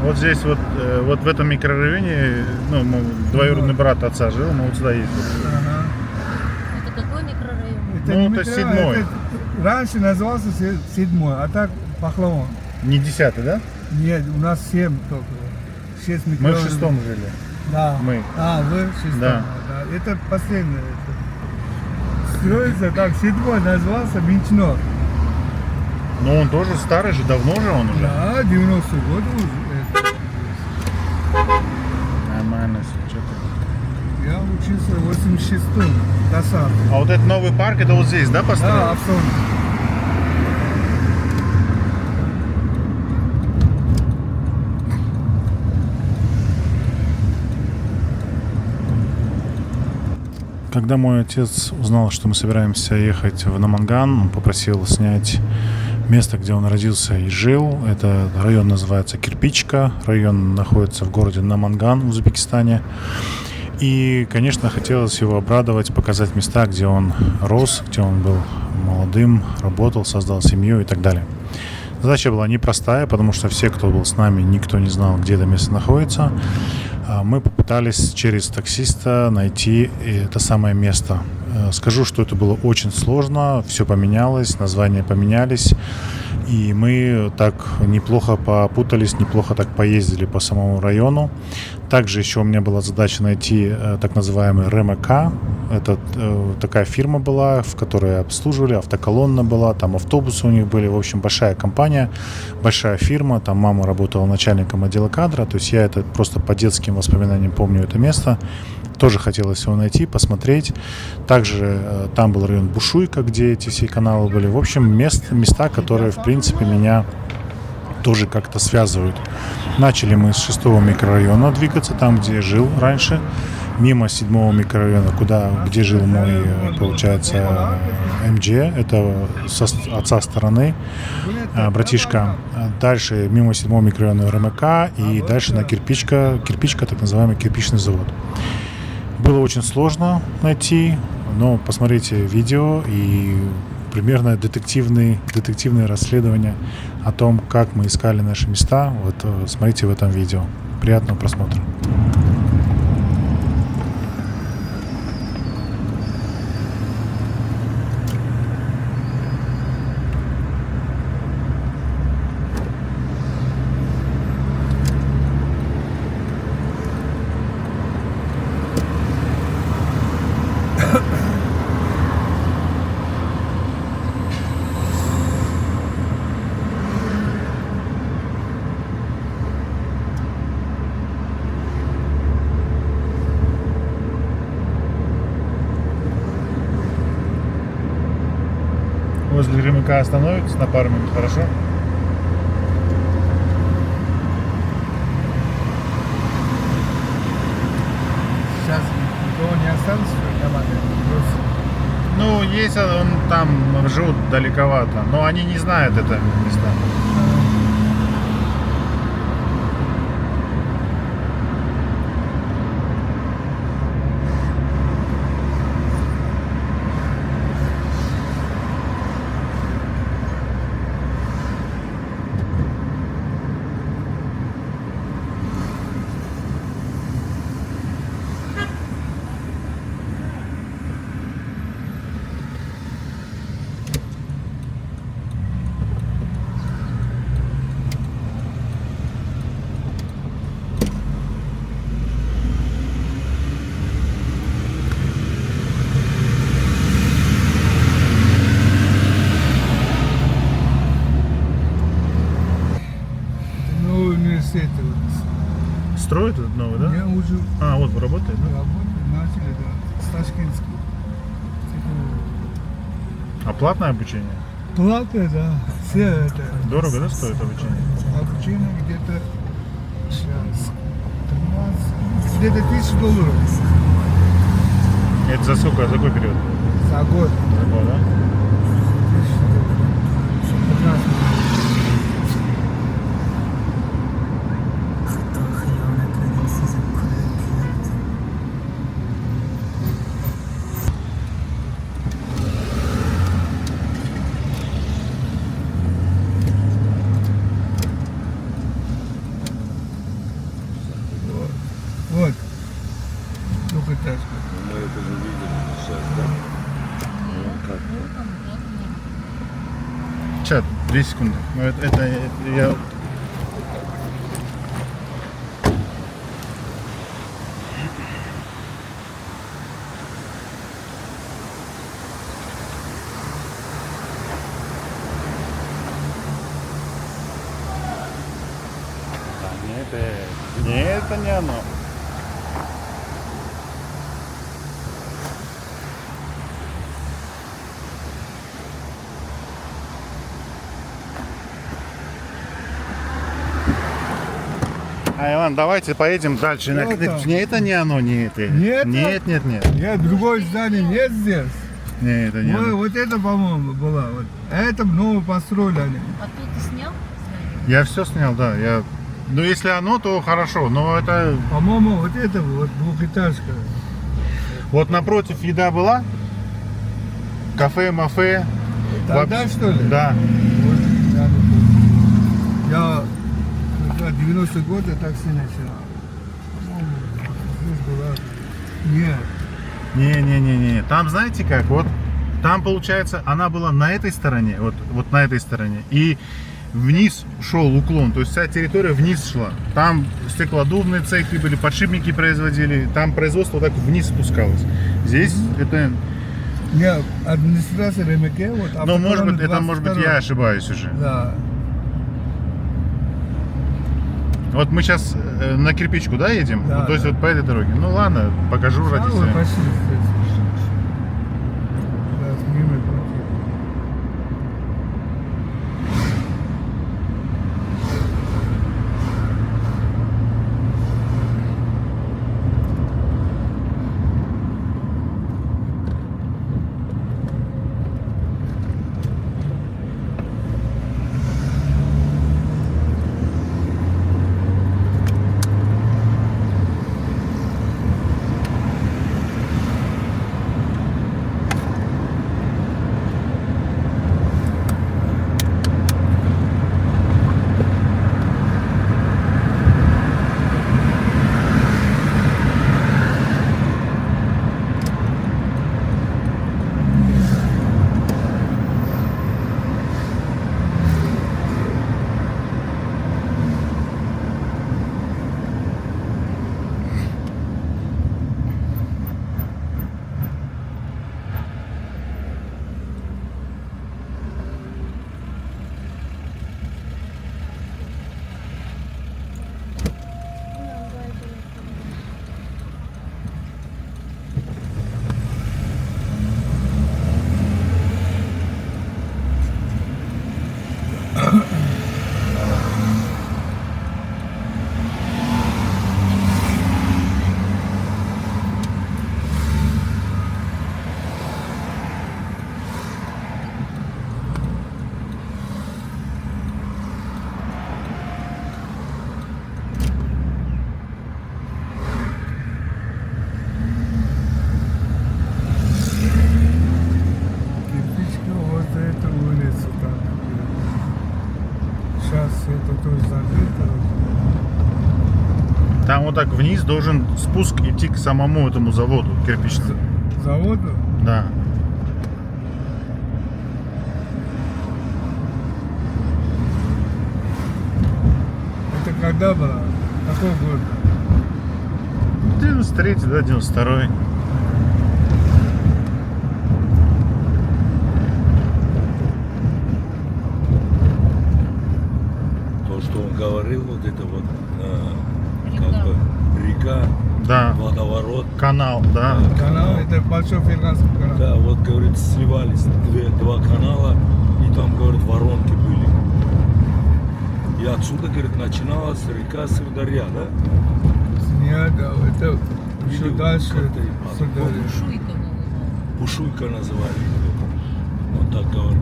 Вот здесь вот, вот в этом микрорайоне, ну, двоюродный брат отца жил, мы вот сюда ездили. Ага. Это какой микрорайон? Это Ну, не это микрорайон, седьмой. это раньше назывался седьмой, а так Пахлавон. Не 10-й, да? Нет, у нас 7 только. 6 Мы микрорайонов. в 6-м жили. Да. Мы. А, вы в 6-м. Да. Да. Это последнее. Это. Строится так, 7-й назывался Минчнор. Но он тоже старый же, давно же он уже. Да, 90-й год уже. Нормально, что-то. Я учился в 86-м, до сада. А вот этот новый парк, это вот здесь, да, построен? Да, абсолютно. Когда мой отец узнал, что мы собираемся ехать в Наманган, он попросил снять место, где он родился и жил. Это район называется Кирпичка. Район находится в городе Наманган в Узбекистане. И, конечно, хотелось его обрадовать, показать места, где он рос, где он был молодым, работал, создал семью и так далее. Задача была непростая, потому что все, кто был с нами, никто не знал, где это место находится. Мы попытались через таксиста найти это самое место. Скажу, что это было очень сложно, все поменялось, названия поменялись, и мы так неплохо попутались, неплохо так поездили по самому району. Также еще у меня была задача найти так называемый РМК. Это такая фирма была, в которой обслуживали, автоколонна была, там автобусы у них были. В общем, большая компания, большая фирма. Там мама работала начальником отдела кадра. То есть я это просто по детским воспоминаниям помню это место. Тоже хотелось его найти, посмотреть. Также там был район Бушуйка, где эти все каналы были. В общем, места, которые, в принципе, меня тоже как-то связывают. Начали мы с 6-го микрорайона двигаться, там, где я жил раньше, мимо 7-го микрорайона, где жил мой, получается, МД, это с отца стороны, братишка. Дальше мимо 7-го микрорайона РМК и дальше на Кирпичка, так называемый кирпичный завод. Было очень сложно найти, но посмотрите видео и примерно детективные расследования о том, как мы искали наши места. Вот смотрите в этом видео. Приятного просмотра. Возле РМК остановитесь на пару минут, хорошо? Сейчас никого не осталось, что ли, просто. Ну, есть он там, живут далековато, но они не знают это места. Университет. Строят этот новый, да? Я уже А, вот работает, да? работаю, начали, да, с Ташкентского. А платное обучение? Платное, да, все это. Дорого, да, стоит обучение? Обучение где-то сейчас 13, где-то $1000 Это за сколько, за какой период? за год. За год, да? 15. 2 секунды. Ну, это я... Нет, это не оно. Иван, давайте поедем дальше. Что там? Не, это не оно, не это. Нет? Нет, нет, нет. Нет, другое здание нет здесь. Не, это не оно. Вот это, по-моему, была. Вот. А это новое построили они. А тут ты снял? Я все снял, да. Ну, если оно, то хорошо. Но это... По-моему, вот это вот двухэтажка. Вот напротив еда была. Кафе-мафе. Тогда, что ли? Да. Вот, я не помню. Я когда 90-е годы такси начинал. По-моему, здесь была. Нет. Не. Там, знаете как, вот там, получается, она была на этой стороне, вот на этой стороне, и вниз шел уклон, то есть вся территория вниз шла. Там стеклодувные цехи были, подшипники производили, там производство так вниз спускалось. Здесь это... Нет, администрация РМК, вот. Но может быть, это 22. может быть я ошибаюсь уже. Да. Вот мы сейчас на кирпичку, да, едем? Да, Ну, то есть да. вот по этой дороге. Ну ладно, покажу А, родителям. вот пошли здесь. Сейчас мимо пройти. Кирпичка вот за эту улицу там. Сейчас это тоже закрыто. Там вот так вниз должен спуск идти к самому этому заводу кирпичному. Заводу? Да. Это когда было? Какой год? 93-й, да, 92-й. То, что он говорил, вот это вот Река. как бы река, Да. водоворот. Канал, да. Канал, это большой финляндский канал. Да, вот, говорит, сливались два канала, и там, говорит, воронки были. И отсюда, говорит, начиналась река Сырдарья, да? Нет, да, это еще Или дальше. как-то Сырдарья. Шуйка называется. Пушуйка называли. Вот так говорит.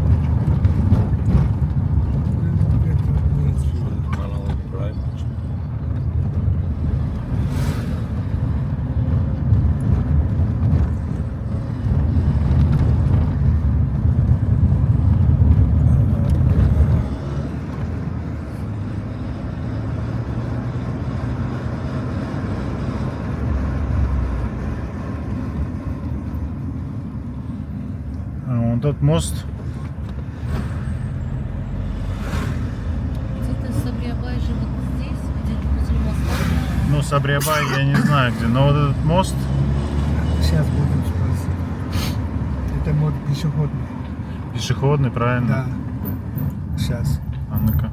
Это Канал правильно. А вон тот мост. Сабриабай, я не знаю где, но вот этот мост, Сейчас будем спросить. Это мод пешеходный. пешеходный, правильно? Да. Сейчас. А ну-ка.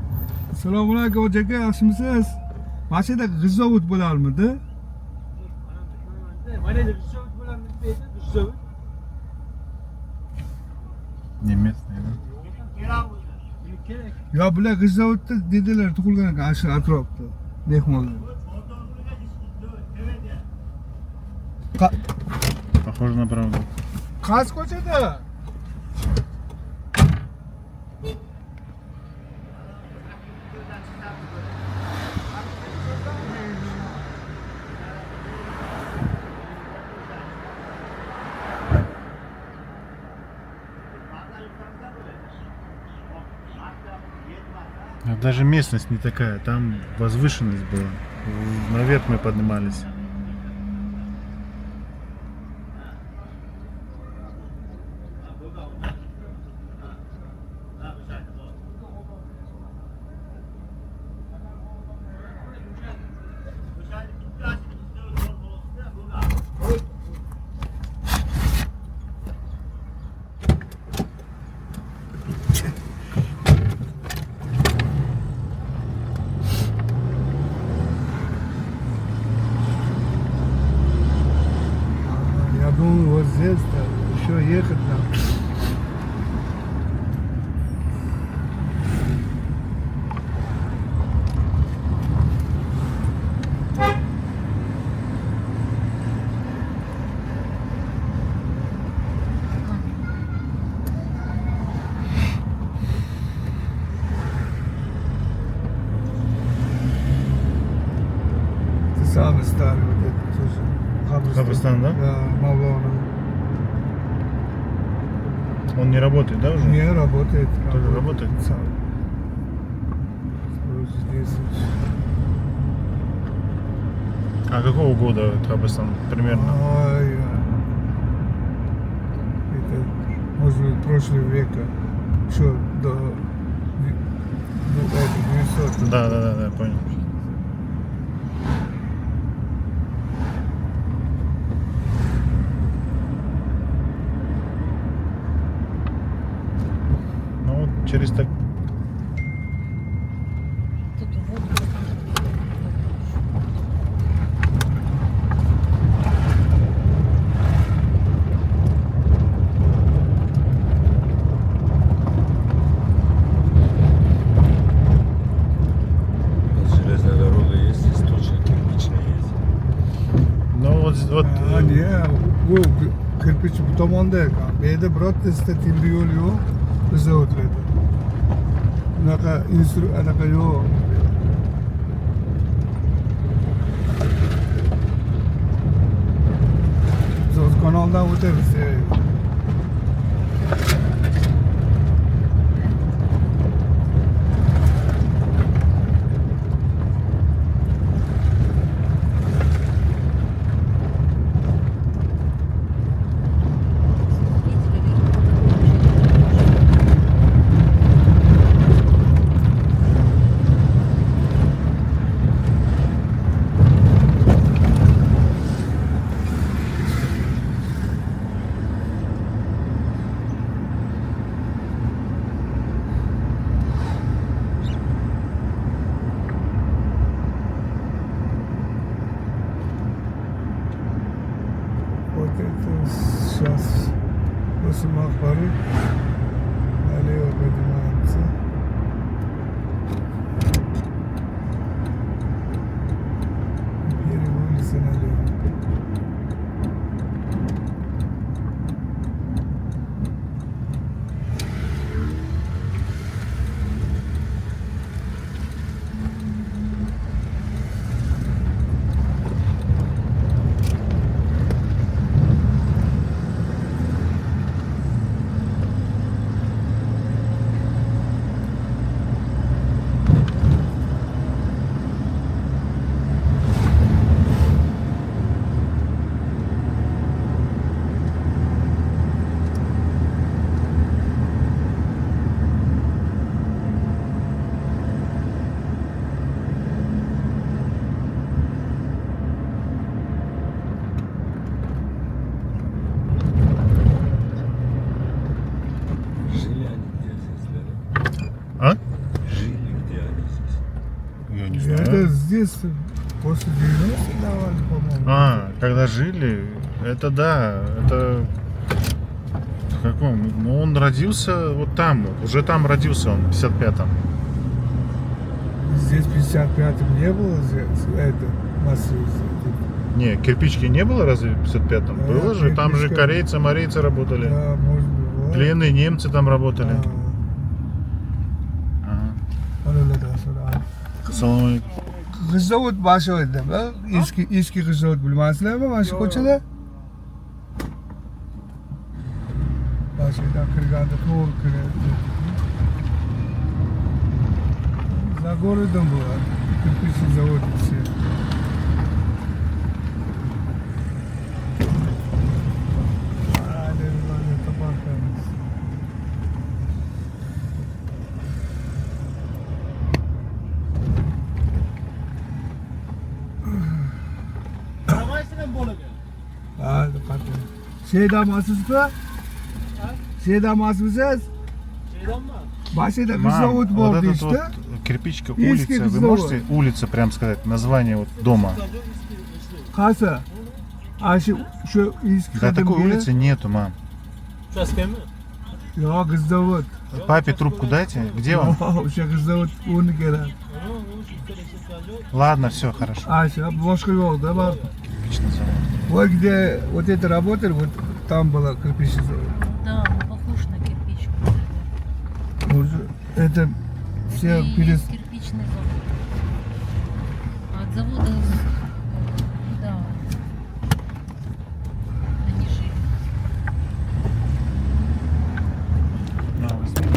Assalomu alaykum aka, yaxshimisiz? Mana shu yerda g'izovut bo'larmidi? Mana endi G'izovut bo'lamiz deydi, G'izovut. Не местный, да? Kerak. Yo, bular g'izovutda dedilar tug'ilgan ekan shu atrofda. Mehmonlar. Похоже на правду. Qaysi ko'chada? Даже местность не такая, там возвышенность была. Наверх мы поднимались. Я думаю, вот здесь-то еще ехать надо. Это самый старый вот этот тоже. Кабристан, да? Да, Мавлона. Он не работает, да, уже? Не работает. Тоже работает? Сам. Вот здесь вот. А какого года Кабристан примерно? Ай, это, может быть, прошлого века. Еще до 900. Да, понял. Ну вот через так. Тут воду. Железная дорога есть, здесь точно кирпичная есть. Ну вот Ha, niye? Bu kırpıç bu tomonda ekan. Bu yerda birortasida temir yo'l yo'q. Biza o'tlaydi. Anaqa yo'q. Biz o'z kanaldan o'tamiz. Вот это сейчас после Махбары налево поднимаемся. Первая улица налево. Это здесь после 90 давали, по-моему. А, когда жили, это да, это в каком? Ну, он родился вот там, вот, уже там родился он, в 55-м. Здесь в 55-м не было, это, Москвы. Не, кирпички не было разве в 55-м? Да, Было же, там же кирпичка. корейцы, марийцы работали. Да, может быть, было. Пленные немцы там работали. Ага. Салам алейкум. Kızılot başı oydu. Eski kızılot bilmezler mi? Başı koçada? Başıda kırganda kor kırdı. Zagorodum bu. Kırpışı zavod bir şey. Hadi lan taparkanız. Arabayla bola gel. Hadi katıl. Şeyda masızsa? Şeyda masızsız? Şeyden mi? Başıda Мам, kızılot вот vardı этот işte. вот кирпичка, Есть улица, вы кирпичный можете улица прям сказать, название вот дома? Kasa. Aşı şu eski Да kadın такой diye. улицы нету, мам. Участка mı? Ya kızılot. Папе трубку дайте, где он? Şu kızılot onu kere. Ладно, все, хорошо. Aşı başka yolda var. Кирпичный завод. Вот где вот это работали, вот там была кирпичный завод. Да, он похож на кирпичку. Может, это все И перес... есть кирпичный завод. А от завода, да, они жили. На, возьми.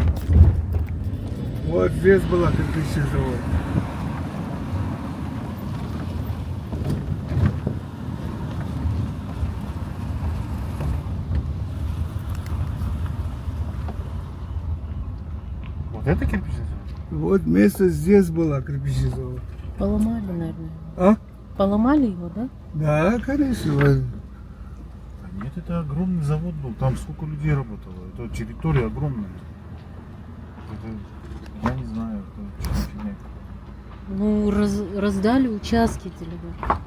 Вот здесь была кирпичный завод. Вот это кирпичный завод? Вот место здесь была кирпичный завод. Поломали, наверное. А? Поломали его, да? Да, конечно. Вот. Да нет, это огромный завод был. Там сколько людей работало. Это территория огромная. Это, я не знаю, это что за фигня. Ну, раздали участки телеграф.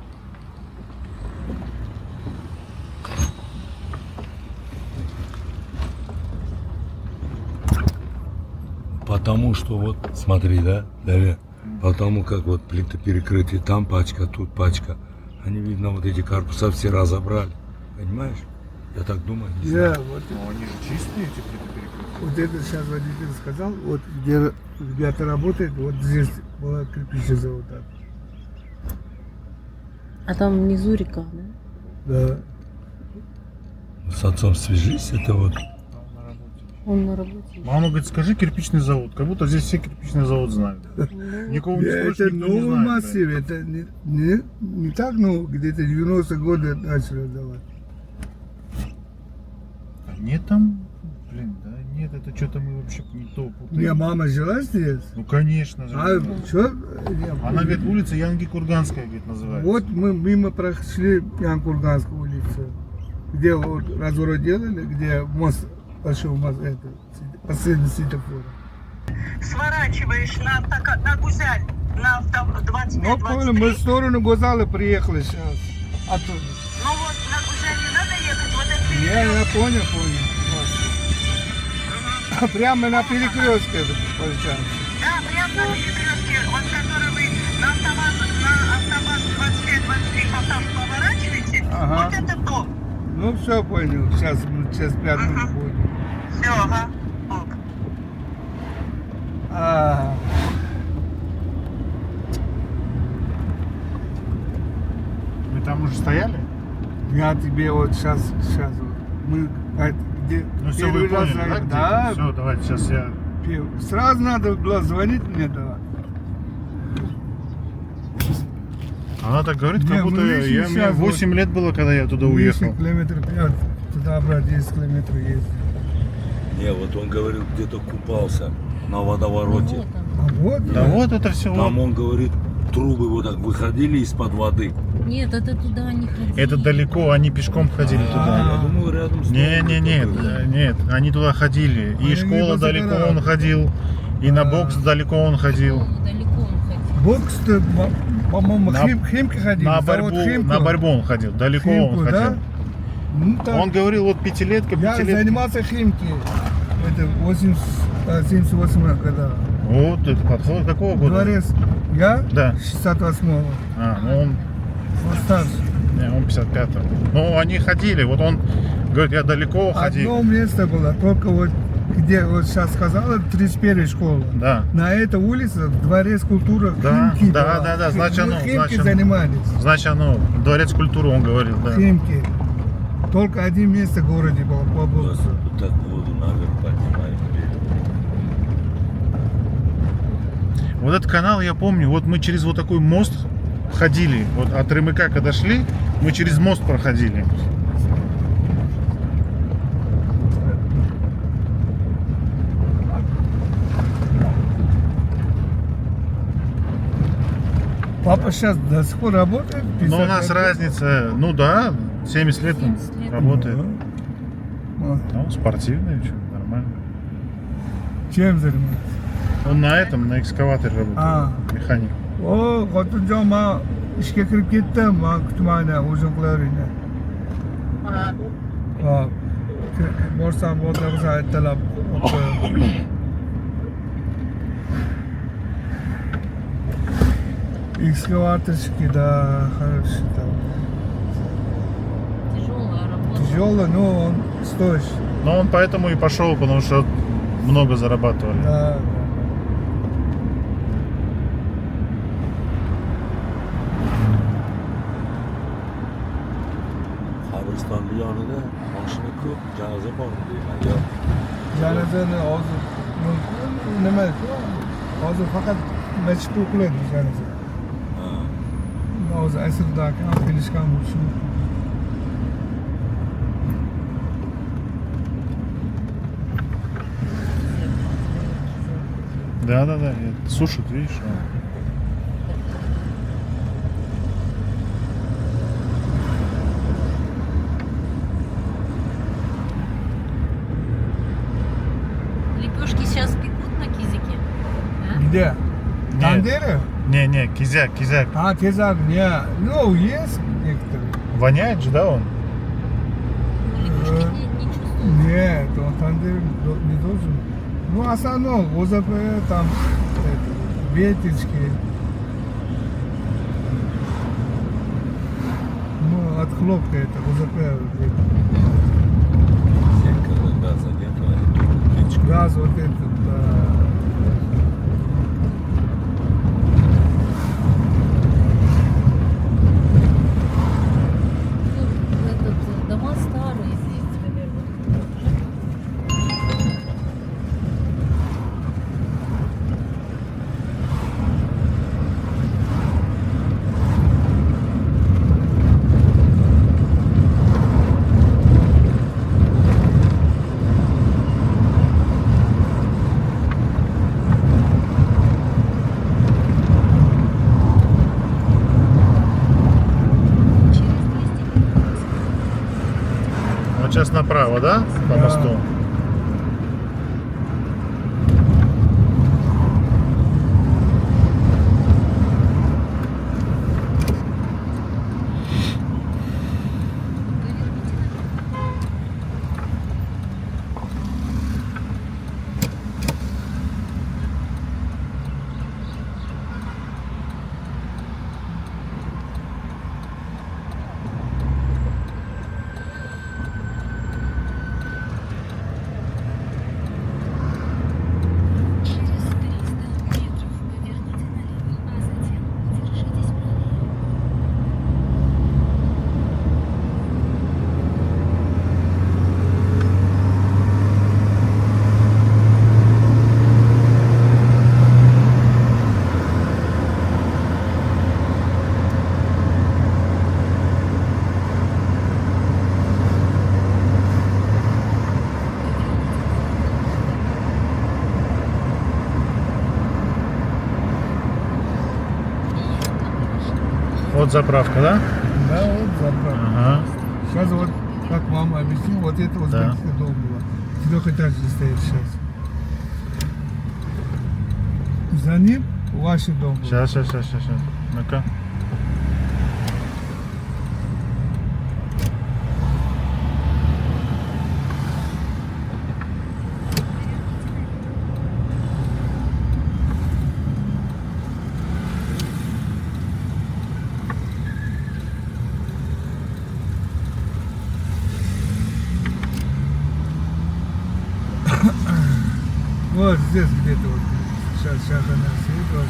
Потому что вот, смотри, да, Давид, потому как вот плиты перекрыты, там пачка, тут пачка. Они, видно, вот эти корпуса все разобрали. Понимаешь? Я так думаю, не Да, знаю. вот, Ну, они же чистые, эти плиты перекрытые. вот это сейчас водитель сказал, вот где ребята работают, вот здесь была кирпичный завод. Так. А там внизу река, да? Да. С отцом свяжись, это вот. Он на работе. Мама говорит, скажи кирпичный завод. Как будто здесь все кирпичный завод знают. Ну, Никого не Это спросишь, никто не новый знает. массив, это не так, ну, где-то 90-е годы начали давать. А нет там, блин, да нет, это что-то мы вообще не то У путаем. меня мама жила здесь. Ну конечно же. А что? Она говорит, улица Янги Курганская, говорит, называется. Вот мы мимо прошли Ян-Курганскую улицу, где вот разворот делали, где мост, большой мост, это, последний светофор. Сворачиваешь на Гузяль, на авто 25-23. Ну, понял, мы в сторону Гозала приехали сейчас. Оттуда. Ну вот, на Гузяль не надо ехать, вот это Я понял. Прямо на перекрестке это получается. Да, прямо на перекрестке, вот который вы на автобан 25-23 потом поворачиваете, Ага. вот это дом. Ну все понял, сейчас мы через 5 минут будем. Все, ага. Ок. А, Вы там уже стояли? я тебе вот сейчас вот, мы где Ну все, первый вы раз поняли, да? заехали. где? Да, Все, давайте, сейчас я... сразу надо было звонить мне, да. Она так говорит, Не, как будто мы лишний мне час 8 лет было, когда я туда уехал. 10 километров 5, туда обратно 10 километров ездил. Не, вот он говорил, где-то купался на водовороте. вот он. А вот, Да вот это все. Там он говорит, трубы вот так выходили из-под воды. Нет, это туда не ходили. Это далеко, они пешком ходили Я туда. думал, рядом с Не, домом такой. нет, они туда ходили. И Они школа не далеко позабирали. он ходил, и на бокс далеко он ходил. Далеко он ходил. Бокс-то, по-моему, На- Химки ходил. На завод борьбу, Химку. на борьбу он ходил, далеко Химку, он да? ходил. Ну, так, Он говорил, вот пятилетка, я пятилетка. занимался Химки. Это 78 года. Вот это подходит. Какого года? Дворец. Я? Да. 68-го. А, ну он, Он старше. не, он 55-го. Ну, они ходили, вот он говорит, я далеко ходил. Одно место было, только вот где вот сейчас сказала, 31-я школа. Да. На этой улице дворец культуры Да, Химки. да, была. да, значит, Мы оно, Химки значит, оно. занимались. Значит, оно, дворец культуры, он говорил, да. Химки. Только один место в городе было по боксу. Вот так воду наверх поднимаем. Вот этот канал я помню, вот мы через вот такой мост ходили, вот от Рымыка когда шли, мы через мост проходили. Папа сейчас до сих пор работает? Но у 50 нас лет? разница, ну да, 70 лет он 70 лет. работает. Вот. Ну, спортивный, что, нормально. Чем занимается? Он на этом, на экскаваторе работает, А. механик. О, xotinjon man ishga kirib ketdim, man kutmani o'zim qilaveringlar. Hop. Borsam bo'lsa aytdilar. Экскаваторщики, да, хороший там. Тяжелая работа. Тяжелый, но он стоящий. Но он поэтому и пошел, потому что много зарабатывали. Да, да. Qabristonni yonida mashina ko'p, janoza bormi deyman. Yo, Janozani hozir nima? Hozir faqat masjidda o'qiladi janoza. ha. Hozir asrda kam kelishgan bo'lishi mumkin. Да, да, да. Сушит, видишь? Лепешки сейчас пекут на кизике. Да? Где? Тандыры? Не, кизяк, кизяк. А, тезак, не. Ну, есть некоторые. Воняет же, да, он? Лепешки не чувствуют. Нет, он тандыр не должен. Ну, основном, ОЗП, там, веточки. Ну, от хлопка это, ОЗП. Секторda gaz agent kechki Газ вот этот, да. Ну, этот, дома старые здесь, наверное. Вот сейчас направо, да? По Да. мосту. Вот заправка, да? Да, вот заправка. Ага. Сейчас вот, как мама объяснила, вот это вот Да. дом было. Трехэтажный стоит сейчас. За ним Ваш дом был. Сейчас. Ну-ка. Вот здесь где-то вот. Сейчас она сидит ваша.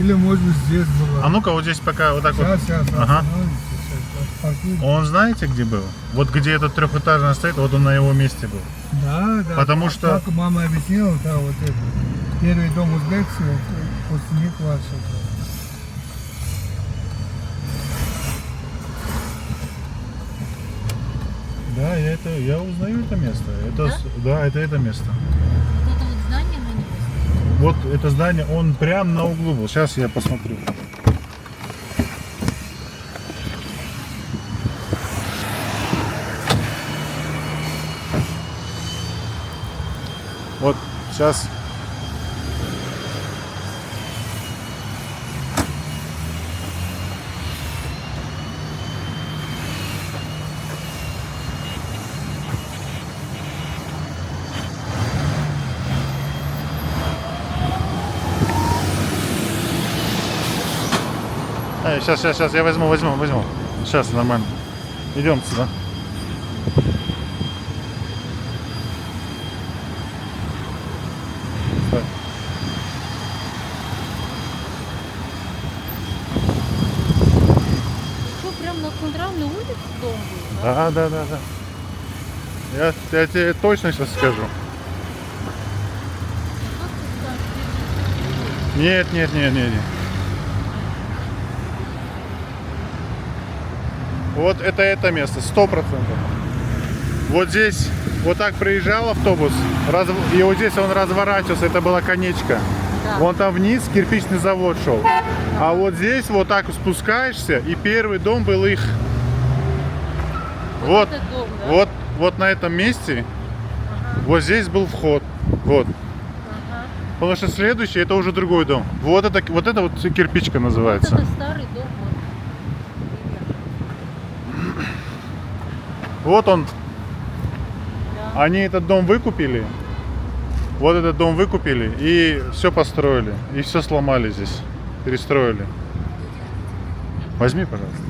Или может быть здесь была. А ну-ка вот здесь пока вот так вот. Сейчас, Ага. остановимся, сейчас, паркуем. Он знаете где был? Вот где этот трехэтажный стоит, вот он на его месте был. Да. Потому что- Как мама объяснила, да, вот это. Первый дом узбекский, после них ваш. Да, я узнаю это место. Да, это место. Вот это вот здание на него. Вот это здание, он прям на углу был. Сейчас я посмотрю. Вот сейчас. Сейчас, я возьму. Сейчас, нормально. Идем сюда. Стой. Что, прям на центральной улице дом был? Да? Да. Я тебе точно сейчас скажу. Как ты скажешь? Нет. Вот это место, 100%. Вот здесь вот так проезжал автобус, и вот здесь он разворачивался, это была конечка. Да. Вон там вниз кирпичный завод шел. А вот здесь вот так спускаешься, и первый дом был их. Вот, этот дом, да? вот на этом месте, вот здесь был вход. Вот. Ага. Потому что следующий это уже другой дом. Вот это кирпичка называется. Вот это старый дом. Вот он. Да. Они этот дом выкупили. Вот этот дом выкупили и все построили. И все сломали здесь. Перестроили. Возьми, пожалуйста.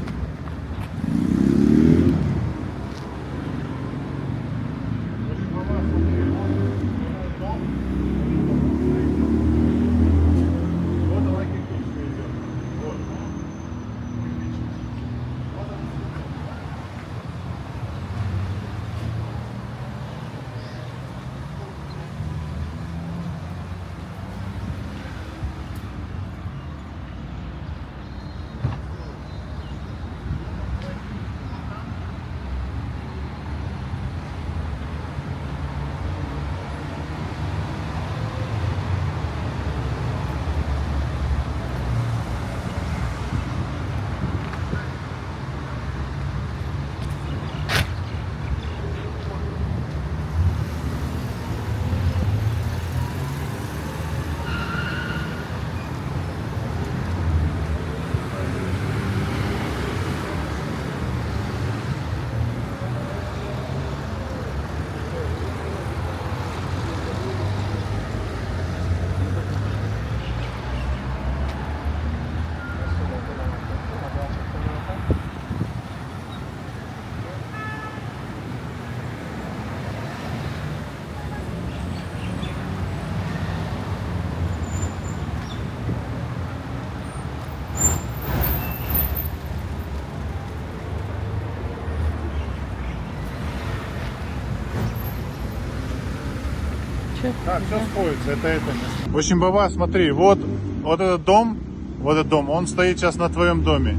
Да, все сходится, это место. В общем, Баба, смотри, вот этот дом, он стоит сейчас на твоем доме.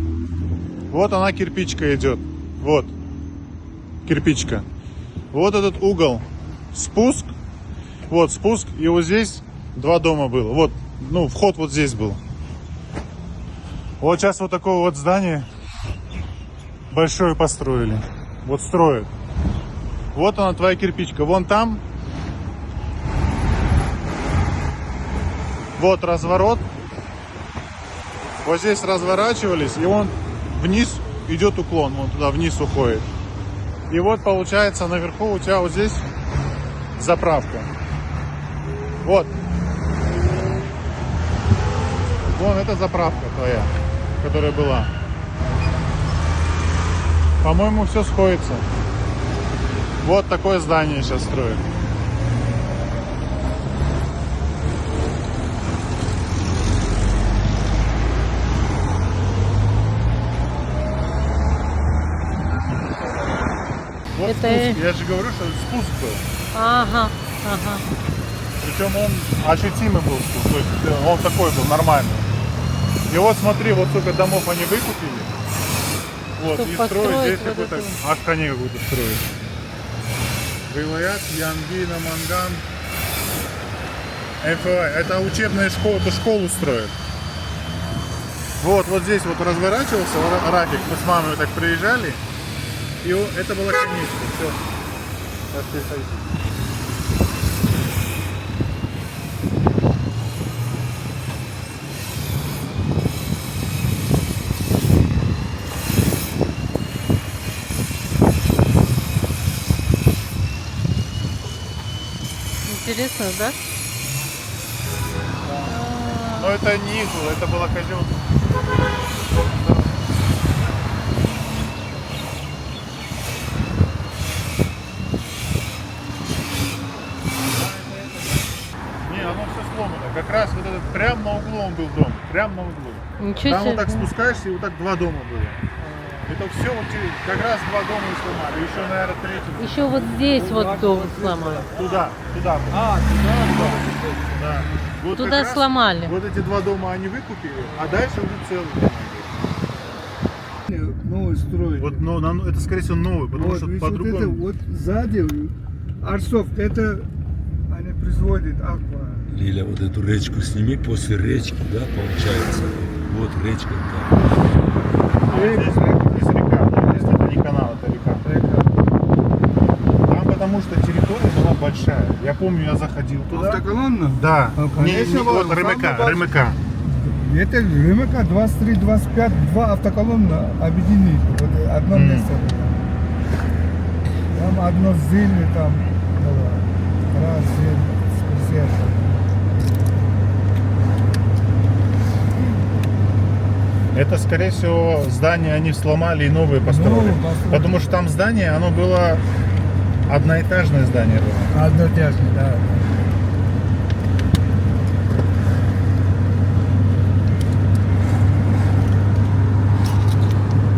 Вот она кирпичка идет. Вот. Кирпичка. Вот этот угол. Спуск. Вот спуск. И вот здесь два дома было. Вот, вход вот здесь был. Вот сейчас вот такое вот здание большое построили. Вот строят. Вот она, твоя кирпичка. Вон там. Вот разворот. Вот здесь разворачивались, и он вниз идет уклон, он туда вниз уходит. И вот получается наверху у тебя вот здесь заправка. Вот. Вон это заправка твоя, которая была. По-моему, все сходится. Вот такое здание сейчас строят. Вот Это- спуск. Я же говорю, что спуск был. Ага, ага. Причем он ощутимый был спуск. То есть он такой был нормальный. И вот смотри, вот сколько домов они выкупили. Вот, Чтоб и строят построить здесь вот какой-то эту- Ахкане какую-то строят. Вилаят, Янги, Наманган. МФА. Это учебная школа, это школу строят. Вот здесь вот разворачивался Рафик, мы с мамой так приезжали. И это была конечка. Все. Сейчас ты садись. Интересно, да? Но это не их было, это была казенка. Не, оно все сломано. Как раз вот этот прям на углу он был дом. Прям на углу. Ничего Там себе. вот так спускаешься, и вот так два дома было. Это все вот как раз два дома и сломали. Еще, наверное, третий. Еще вот здесь вот дом сломали. Туда. туда. Да. Вот Туда как раз сломали. Вот эти два дома они выкупили, а дальше уже целый дом. Новый строили. Вот, но это, скорее всего, новый, потому Вот, что видишь, вот это по-другому. вот сзади Арсофт, это они производят аква. Лиля, вот эту речку сними после речки, да, получается. Вот речка там. Здесь река, здесь это не канал, это река. Там потому что территория была большая. Я помню, я заходил туда. Автоколонна? Да, А, конечно, вот самый Рымыка, большой. Рымыка. Это РМК 23, 25, два автоколонна объединили. Вот одно место было. Там одно зелье там было. Раз, зелье, Это, скорее всего, здание они сломали и новые построили. Новые построили. Потому что там здание, оно было одноэтажное здание было. однотяжный, да.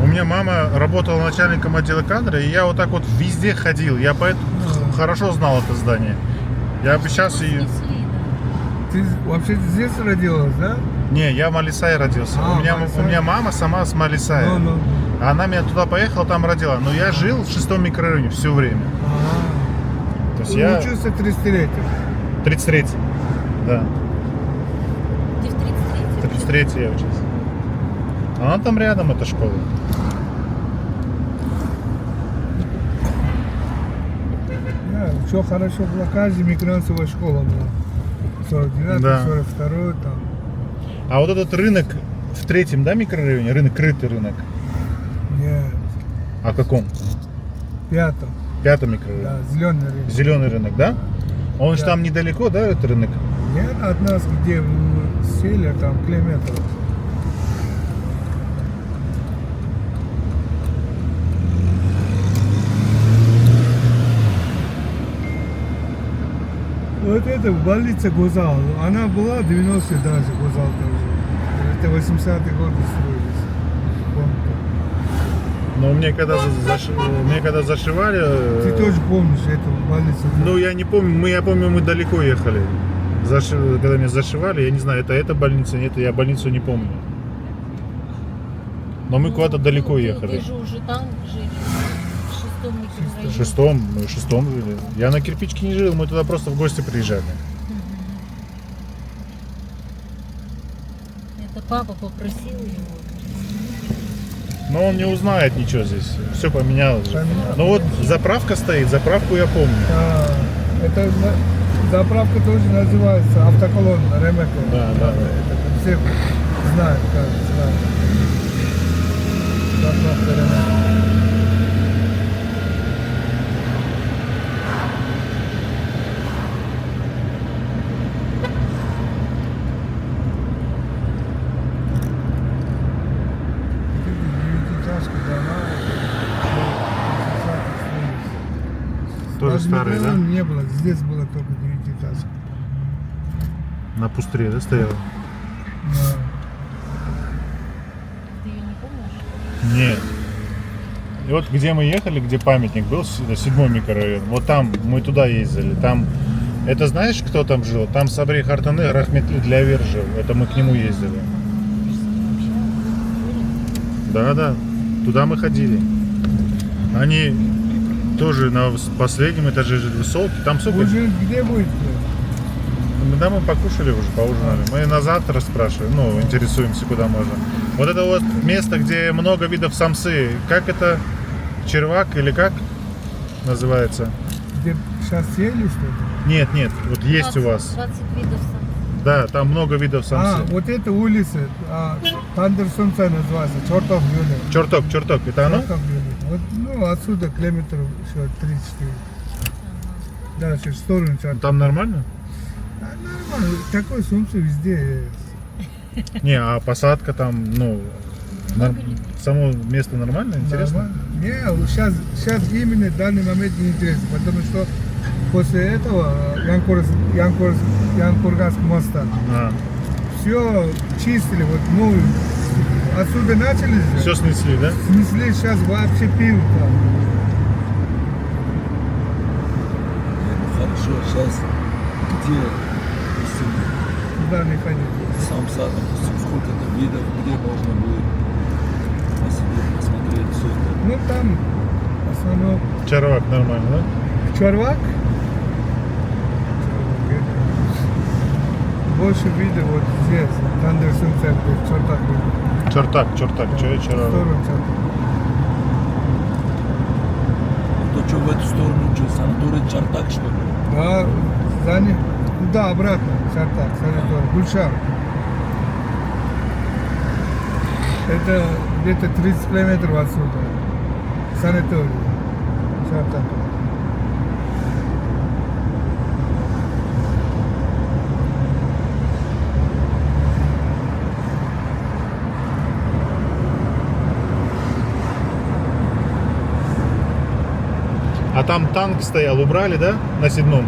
У меня мама работала начальником отдела кадра, и я вот так вот везде ходил. Я поэтому хорошо знал это здание. Я бы сейчас и... Снесли, да. Ты вообще здесь родилась, да? Не, я в Малисае родился. А, у меня Малисае. мама сама с Малисая. Ну. Она меня туда поехала, там родила. Но я жил в 6-м микрорайоне все время. То есть я... Учился 30-летие. 33. Да, Ты в 33-м? 33 я учился. Она там рядом, эта школа. Да, все хорошо было. Каждый микрорайон своя школа была. 49-й, Да. 42-й там. А вот этот рынок в 3-м, да, микрорайоне? Рынок, крытый рынок. Нет, А в каком? 5-м. 5-м микрорайоне. Да, зеленый рынок. Зеленый рынок, да? Он же Да. там недалеко, да, этот рынок? Нет, от нас, где мы сели, там километр. Вот это больница Гозал. Она была 90-е даже, Гозал тоже. Это 80-е годы строились. Помню. Но мне когда зашивали... Ты тоже помнишь эту больницу? Ну, я не помню, я помню, мы далеко ехали. Когда меня зашивали, я не знаю, это больница, нет, я больницу не помню. Но мы куда-то далеко Ну, ехали. Ты же уже там жили. В 6-м микрорайоне. Мы в 6-м жили. Я на Кирпичке не жил, мы туда просто в гости приезжали. Это папа попросил его. Но он не узнает ничего здесь. Все поменялось. Поменялось. Ну вот заправка стоит, заправку я помню. Это Заправка тоже называется автоколонна, Ремека. Да, да, да. Это все знают, как знают. Заправка Ремека. Девятиэтажка, дома. Тоже Даже старые, да? метро не было, здесь было только девятиэтажка. На пустыре, да, стояла? Да. Ты ее не помнишь? Нет. И вот где мы ехали, где памятник был, 7-й микрорайон, вот там мы туда ездили. Там, это знаешь, кто там жил? Там Сабри Хартаны Рахметли Длявер жил. Это мы к нему ездили. Да, да. Туда мы ходили. Они тоже на последнем этаже жили, высокие. Там сколько? Уже где будет? Да, мы покушали уже, поужинали. Мы на завтра спрашиваем, ну, интересуемся, куда можно. Вот это вот место, где много видов самсы. Как это? Червак или как называется? Где сейчас сели что-то? Нет, нет, вот есть у вас. 20 видов сам. Да, там много видов самсы. Вот это улица, Тандерсунца называется, Чертов Юля. Черток, это оно? Чертов Юля. Вот, ну, отсюда километров еще 3-4. Да, через сторону Чертов. Там нормально? Нормально, такой сумка везде есть. Не, а посадка там, ну, само место нормально, интересно? Нормально. Не, сейчас именно в данный момент не интересно, потому что после этого Янкурганского моста А, все чистили, вот, ну, отсюда начали же, все снесли, да? снесли, сейчас вообще пил там. Хорошо, сейчас где, допустим, Туда не ходили. сам сад, допустим, сколько-то видов, где можно будет посидеть, посмотреть все это. Ну, там, в основном, Червак нормально, да? Чарвак. Больше видов вот здесь, Тандерсунца, Чертак. Чертак, что я Червак? Сторону Чертак. То что в эту сторону, что, санаторий Чартак, что ли? Да, за ним, да, обратно, Чартак, санаторий, Гульшар. Это где-то 30 километров отсюда, санаторий, Чартак. А там танк стоял, убрали, да? На 7-м?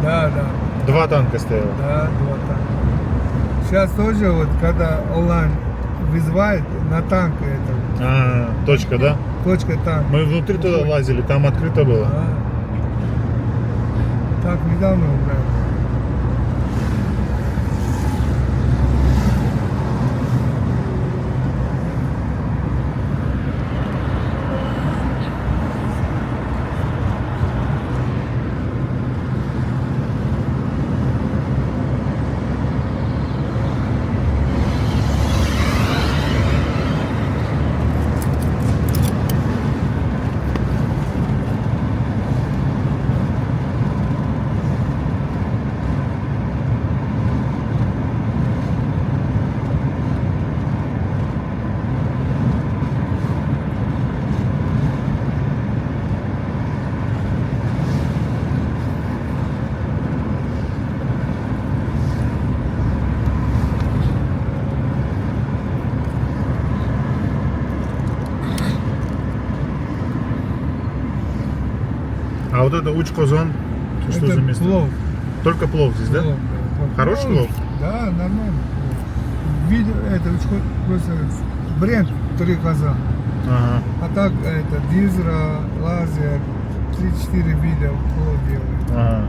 Да, да. 2 танка стояло. Да, вот так. Сейчас тоже вот, когда онлайн вызывает на танк это, А, точка, да? точка танк. Мы внутри туда лазили, там открыто было. Да. Так недавно убрали. А вот это Учкозон, что Это за место? плов. Только плов здесь, да? Плов, да. Хороший плов? Да, нормально. Видео, это просто бренд 3 глаза. Ага. А так это дизра, лазер, 3-4 вида плов делают. Ага.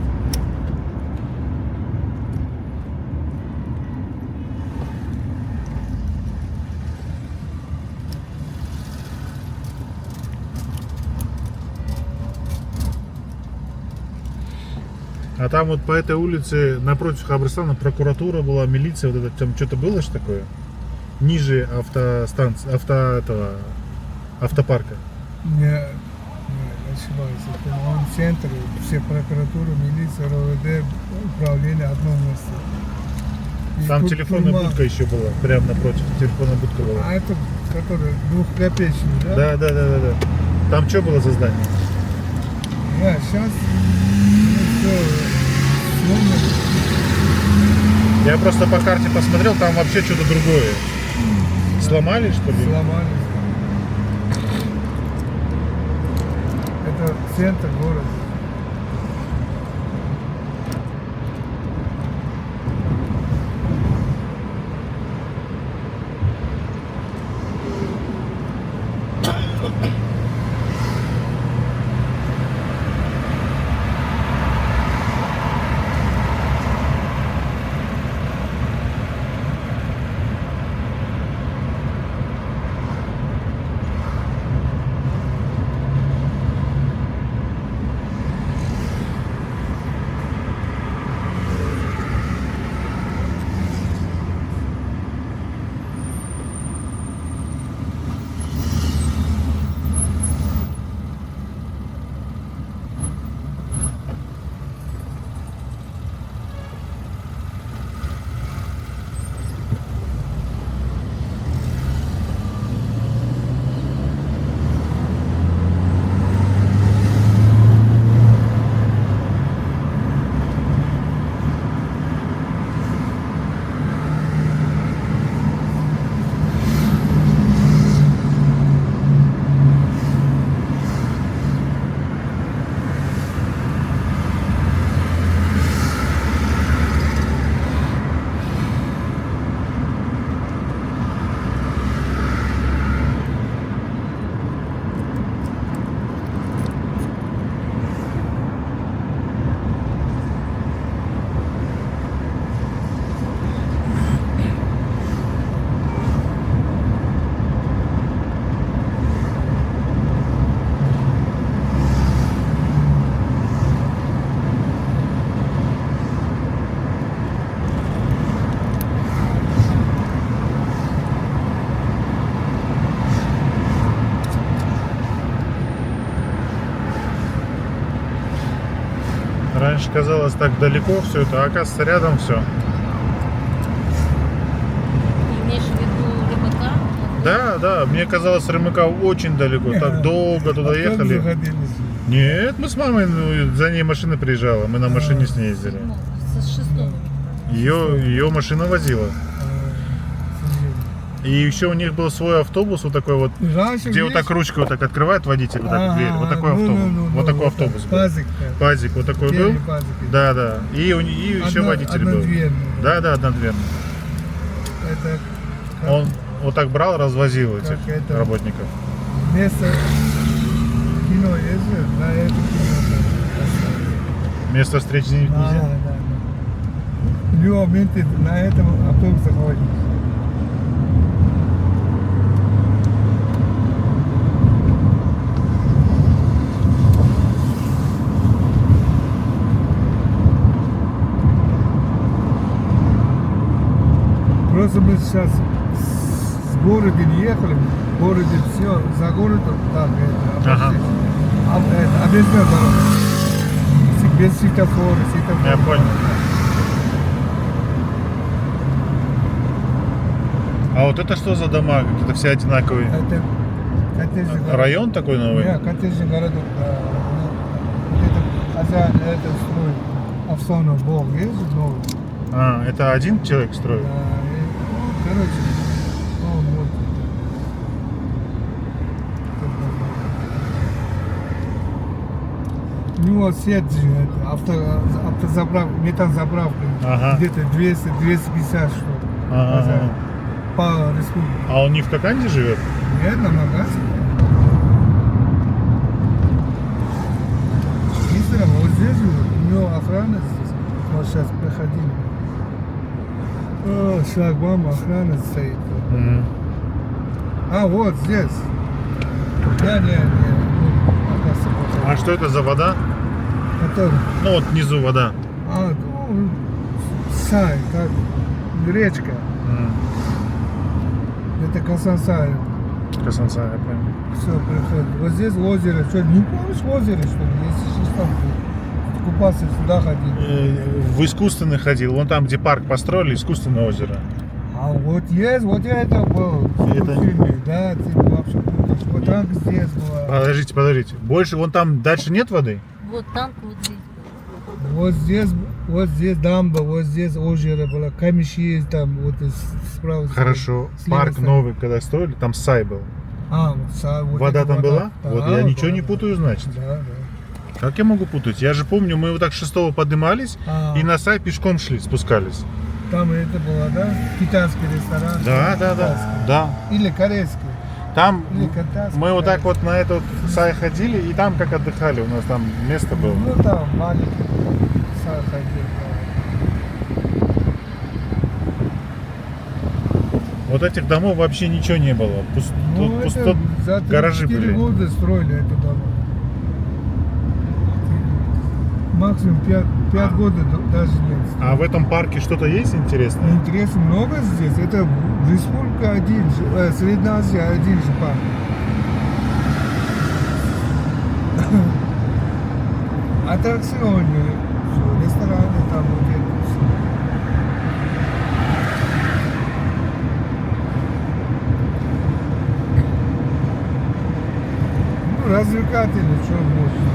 А там вот по этой улице напротив Хабрстана прокуратура была, милиция, вот это, там что-то было же такое? Ниже автопарка. Не, Нет, ошибаюсь. Это он центр, все прокуратура, милиция, РОВД, управление одно место. И Там тут телефонная тюрьма. будка еще была, прямо напротив. Телефонная будка была. А это, который двухкопеечный, да? Да. Там что было за здание? Да, сейчас все Я просто по карте посмотрел, там вообще что-то другое. Сломали, что ли? сломались. Это центр города. Раньше казалось так далеко все это, а оказывается рядом все. Ты имеешь в виду РБК? Да, мне казалось Рымыка очень далеко, так долго туда А как ехали. заходили? Нет, мы с мамой, за ней машина приезжала, мы на машине с ней ездили. Ну, с шестого. Ее машина возила. И еще у них был свой автобус, вот такой вот, Раньше где вот так ручку вот так открывает водитель, вот так дверь, вот такой автобус. Вот такой автобус был. Пазик. Пазик вот такой был. Да. И еще водитель был. Да, однодверный. Это как Он вот так брал, развозил этих Как это? работников. место кино есть же, на это кино. Место встречи не Да, нельзя. да. В любом моменте на этом автобус заходит. Просто мы сейчас с города не ехали, в городе все, за городом так, это, Ага. объездная дорога. Без светофора, Я понял. А вот это что за дома? Какие-то все одинаковые. Это коттеджный город. Район такой новый? Нет, коттеджный городок. Хотя это строит Авсонов Бог, есть же новый? А, это один человек строит? Да, короче, вот. У него сеть же, автозаправка, метанзаправка, Ага. где-то 200-250 штук. Ага. По республике. А он не в Коканде живет? Нет, на Магасе. Единственное, вот здесь живет, у него охрана здесь. Вот сейчас проходили. О, шлагбаум, охрана стоит. Мгм. А, вот здесь. Не. А что это за вода? Который, Ну вот внизу вода. сай, как гречка. М. Это Касансай. Краснца, я понял. Все, приходит. Вот здесь озеро. Что, не помнишь озеро, что ли? Если сейчас там купаться сюда ходили. В искусственный ходил. Вон там, где парк построили, искусственное озеро. А вот есть, вот я это был. Это- В фильме, да, ты вообще путаешь. Вот танк здесь была. Подождите. Больше, вон там дальше нет воды? Вот танк вот здесь. Вот здесь дамба, вот здесь озеро было. Камеши там, вот справа. Хорошо. слева Парк стороны. новый, когда строили, там сай был. Вот Вода это там была? Да, Вот я ничего была, не да. путаю, значит. Да. Как я могу путать? Я же помню, мы вот так с 6-го поднимались А. и на сай пешком шли, спускались. Там это было, да? Китайский ресторан. Да. Или корейский. Там Или китайский. мы вот так вот на этот сай ходили и там как отдыхали. У нас там место было. Ну там маленький сад ходил. Вот этих домов вообще ничего не было. Ну, это за гаражи 4 были. года строили это дом. Максимум 5 год даже нет. А в этом парке что-то есть интересное? Интересно много здесь. Это республика один, Средняя Азия один же парк. Аттракционы, всё, рестораны там вот это всё. Ну, развлекательно, что можно.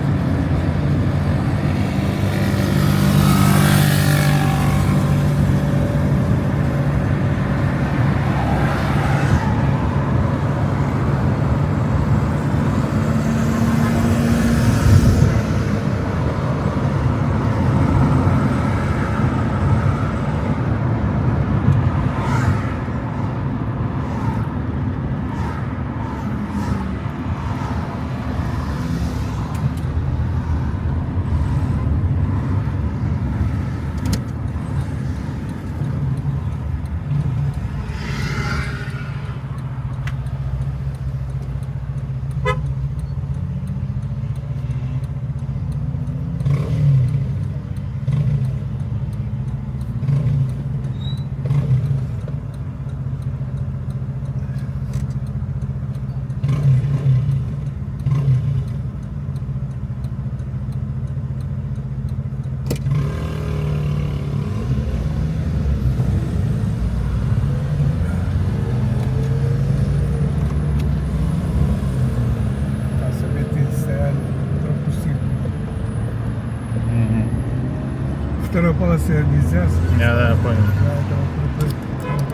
Второй полосы нельзя. Я понял.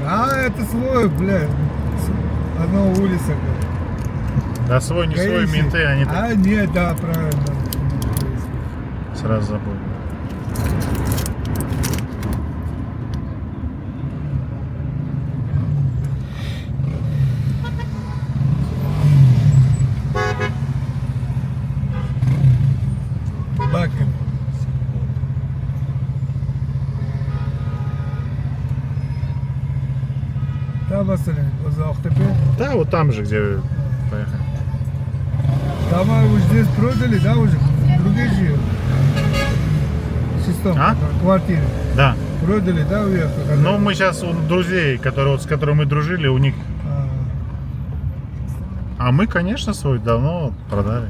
А, это свой, блядь. Одна улица. Да свой, не свой, Гаишник. менты, они так А, нет, да, правильно. сразу забыли. Бакин. Там остальные, возле Ахтепе. Да, вот там же, где вы поехали. Дома уже здесь продали, да, уже? Другие живут. В шестом А? квартире. Да. Продали, да, уехали? Но мы сейчас у друзей, которые, с которыми мы дружили, у них... А, А мы, конечно, свой давно продали.